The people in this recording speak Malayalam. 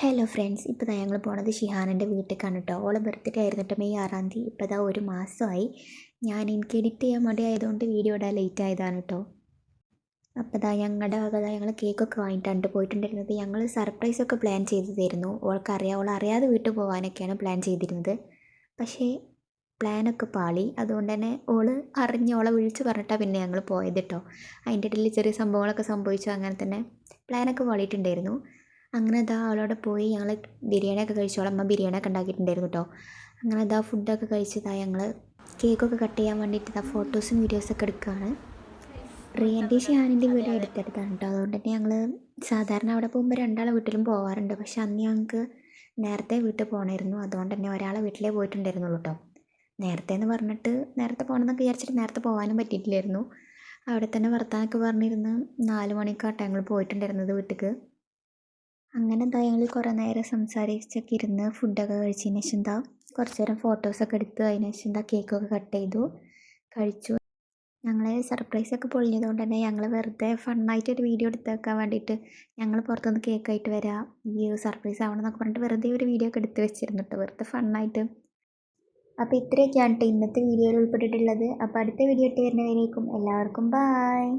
ഹലോ ഫ്രണ്ട്സ്, ഇപ്പോൾ ഞങ്ങൾ പോണത് ഷിഹാനൻ്റെ വീട്ടിലേക്കാണ് കേട്ടോ. ഓളെ ബർത്ത്ഡേ ആയിരുന്നു കേട്ടോ, മെയ് 6-ാം തീയതി. ഇപ്പോൾ ഒരു മാസമായി. എനിക്ക് എഡിറ്റ് ചെയ്യാൻ മടി ആയതുകൊണ്ട് വീഡിയോ ഇടാൻ ലേറ്റ് ആയതാണ് കേട്ടോ. അപ്പോൾ ഞങ്ങളുടെ വക ഞങ്ങൾ കേക്കൊക്കെ വാങ്ങിയിട്ടാണ് പോയിട്ടുണ്ടായിരുന്നത്. ഞങ്ങൾ സർപ്രൈസൊക്കെ പ്ലാൻ ചെയ്തതായിരുന്നു. ഓൾക്കറിയാം, ഓളറിയാതെ വീട്ടിൽ പോകാനൊക്കെയാണ് പ്ലാൻ ചെയ്തിരുന്നത്. പക്ഷേ പ്ലാനൊക്കെ പാളി. അതുകൊണ്ട് തന്നെ ഓളെ വിളിച്ച് പറഞ്ഞിട്ടാണ് പിന്നെ ഞങ്ങൾ പോയത് കേട്ടോ. അതിൻ്റെ ഇടയിൽ ചെറിയ സംഭവങ്ങളൊക്കെ സംഭവിച്ചു. അങ്ങനെ തന്നെ പ്ലാനൊക്കെ പാളിയിട്ടുണ്ടായിരുന്നു. അങ്ങനെ അവളവിടെ പോയി ഞങ്ങൾ ബിരിയാണിയൊക്കെ കഴിച്ചു. അവളമ്മ ബിരിയാണിയൊക്കെ ഉണ്ടാക്കിയിട്ടുണ്ടായിരുന്നു കേട്ടോ. അങ്ങനെ ഫുഡൊക്കെ കഴിച്ചതാണ്. ഞങ്ങൾ കേക്കൊക്കെ കട്ട് ചെയ്യാൻ വേണ്ടിയിട്ട് ഫോട്ടോസും വീഡിയോസൊക്കെ എടുക്കുകയാണ്. റിയൻ്റെ ഷിഹാനിൻ്റെ വീഡിയോ എടുത്തെടുത്താണ് കേട്ടോ. അതുകൊണ്ട് തന്നെ ഞങ്ങൾ സാധാരണ അവിടെ പോകുമ്പോൾ രണ്ടാളെ വീട്ടിലും പോകാറുണ്ട്. പക്ഷെ അന്ന് ഞങ്ങൾക്ക് നേരത്തെ വീട്ടിൽ പോകണമായിരുന്നു. അതുകൊണ്ട് തന്നെ ഒരാളെ വീട്ടിലേ പോയിട്ടുണ്ടായിരുന്നുള്ളൂ കേട്ടോ. നേരത്തെ എന്ന് പറഞ്ഞിട്ട് നേരത്തെ പോകണമെന്നൊക്കെ വിചാരിച്ചിട്ട് നേരത്തെ പോകാനും പറ്റിയിട്ടില്ലായിരുന്നു. അവിടെ തന്നെ വർത്താനമൊക്കെ പറഞ്ഞിരുന്ന് 4 മണിക്കാട്ടോ ഞങ്ങൾ പോയിട്ടുണ്ടായിരുന്നത് വീട്ടിലേക്ക്. അങ്ങനെ ഞങ്ങൾ കുറേ നേരം സംസാരിച്ചൊക്കെ ഇരുന്ന് ഫുഡൊക്കെ കഴിച്ചതിന് ശേഷം കുറച്ച് നേരം ഫോട്ടോസൊക്കെ എടുത്ത് അതിന് ശേഷം കേക്കൊക്കെ കട്ട് ചെയ്തു കഴിച്ചു. ഞങ്ങൾ സർപ്രൈസൊക്കെ പൊളിഞ്ഞതുകൊണ്ട് തന്നെ ഞങ്ങൾ വെറുതെ ഫണ്ണായിട്ടൊരു വീഡിയോ എടുത്ത് വെക്കാൻ വേണ്ടിയിട്ട് ഞങ്ങൾ പുറത്തുനിന്ന് കേക്കായിട്ട് വരാം, ഈ സർപ്രൈസ് ആവണം എന്നൊക്കെ പറഞ്ഞിട്ട് വെറുതെ ഒരു വീഡിയോ ഒക്കെ എടുത്ത് വെച്ചിരുന്നു കേട്ടോ, വെറുതെ ഫണ്ണായിട്ട്. അപ്പോൾ ഇത്രയൊക്കെയാണ് കേട്ടോ ഇന്നത്തെ വീഡിയോയിൽ ഉൾപ്പെട്ടിട്ടുള്ളത്. അപ്പോൾ അടുത്ത വീഡിയോ ഇട്ട് വരുന്നവരേക്കും എല്ലാവർക്കും ബായ്.